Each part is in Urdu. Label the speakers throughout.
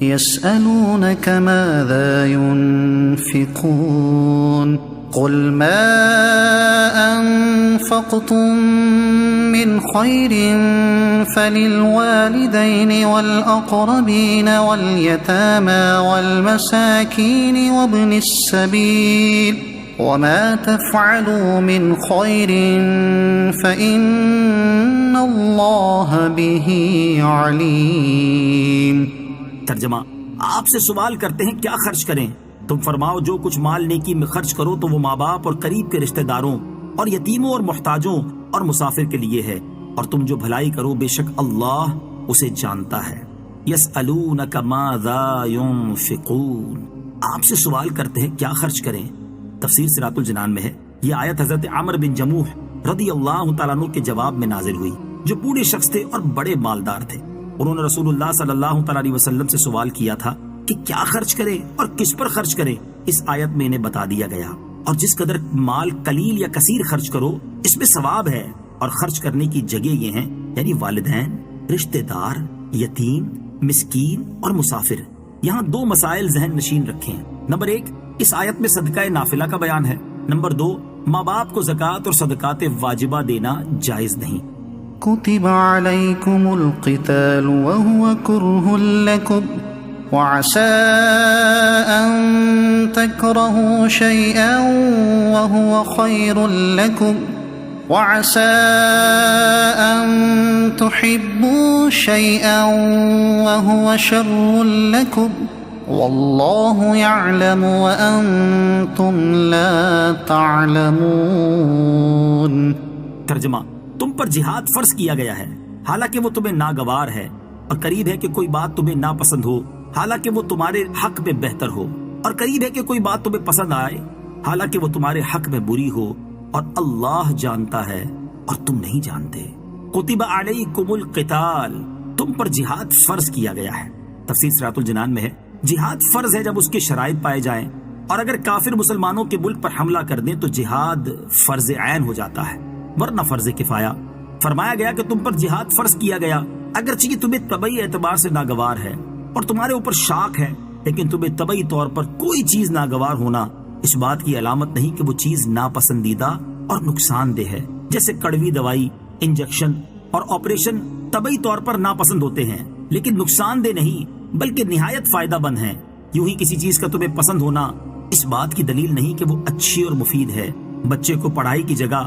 Speaker 1: يسألونك ماذا ينفقون قل ما أنفقتم من خير فللوالدين والأقربين واليتامى والمساكين وابن السبيل وما تفعلوا من خير فإن الله به عليم۔
Speaker 2: ترجمہ: آپ سے سوال کرتے ہیں کیا خرچ کریں؟ تم فرماؤ جو کچھ مال نیکی میں خرچ کرو تو وہ ماں باپ اور قریب کے رشتہ داروں اور یتیموں اور محتاجوں اور مسافر کے لیے ہے، اور تم جو بھلائی کرو بے شک اللہ اسے جانتا ہے۔ یسألونک ماذا ينفقون، آپ سے سوال کرتے ہیں کیا خرچ کریں؟ تفسیر صراط الجنان میں ہے یہ آیت حضرت عمر بن جموح رضی اللہ تعالیٰ عنہ کے جواب میں نازل ہوئی، جو بوڑھے شخص تھے اور بڑے مالدار تھے۔ انہوں نے رسول اللہ صلی اللہ تعالیٰ علیہ وسلم سے سوال کیا تھا کہ کیا خرچ کریں اور کس پر خرچ کریں۔ اس آیت میں انہیں بتا دیا گیا، اور جس قدر مال قلیل یا کثیر خرچ کرو اس میں ثواب ہے، اور خرچ کرنے کی جگہ یہ ہیں یعنی والدین، رشتہ دار، یتیم، مسکین اور مسافر۔ یہاں دو مسائل ذہن نشین رکھیں۔ نمبر 1، اس آیت میں صدقہ نافلہ کا بیان ہے۔ نمبر 2، ماں باپ کو زکوٰۃ اور صدقات واجبہ دینا جائز نہیں۔
Speaker 1: كتب عليكم القتال وهو كره لكم وعسى أن تكرهوا شيئا وهو خير لكم وعسى أن تحبوا شيئا وهو شر لكم والله يعلم وأنتم لا تعلمون۔
Speaker 2: ترجمہ: تم پر جہاد فرض کیا گیا ہے حالانکہ وہ تمہیں ناگوار ہے، اور قریب ہے کہ کوئی بات تمہیں ناپسند ہو حالانکہ وہ تمہارے حق میں بہتر ہو، اور قریب ہے کہ کوئی بات تمہیں پسند آئے حالانکہ وہ تمہارے حق میں بری ہو، اور اللہ جانتا ہے اور تم نہیں جانتے۔ کتب علیکم القتال، تم پر جہاد فرض کیا گیا ہے۔ تفسیر صراط الجنان میں ہے جہاد فرض ہے جب اس کے شرائط پائے جائیں، اور اگر کافر مسلمانوں کے ملک پر حملہ کر دیں تو جہاد فرض عین ہو جاتا ہے، ورنہ فرض کفایہ۔ فرمایا گیا کہ تم پر جہاد فرض کیا گیا اگرچہ یہ تمہیں طبعی اعتبار سے ناگوار ہے اور تمہارے اوپر شاق ہے، لیکن تمہیں طبعی طور پر کوئی چیز ناگوار ہونا اس بات کی علامت نہیں کہ وہ چیز ناپسندیدہ اور نقصان دہ ہے۔ جیسے کڑوی دوائی، انجیکشن اور آپریشن طبعی طور پر ناپسند ہوتے ہیں لیکن نقصان دہ نہیں بلکہ نہایت فائدہ مند ہیں، یوں ہی کسی چیز کا تمہیں پسند ہونا اس بات کی دلیل نہیں کہ وہ اچھی اور مفید ہے۔ بچے کو پڑھائی کی جگہ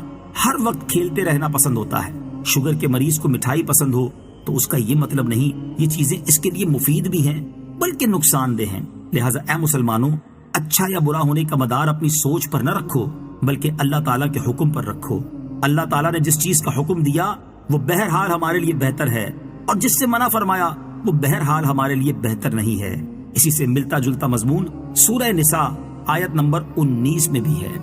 Speaker 2: ہر وقت کھیلتے رہنا پسند ہوتا ہے، شوگر کے مریض کو مٹھائی پسند ہو تو اس کا یہ مطلب نہیں یہ چیزیں اس کے لیے مفید بھی ہیں بلکہ نقصان دہ ہیں۔ لہٰذا اے مسلمانوں، اچھا یا برا ہونے کا مدار اپنی سوچ پر نہ رکھو بلکہ اللہ تعالیٰ کے حکم پر رکھو۔ اللہ تعالیٰ نے جس چیز کا حکم دیا وہ بہرحال ہمارے لیے بہتر ہے، اور جس سے منع فرمایا وہ بہرحال ہمارے لیے بہتر نہیں ہے۔ اسی سے ملتا جلتا مضمون سورہ نساء آیت نمبر 19 میں بھی ہے۔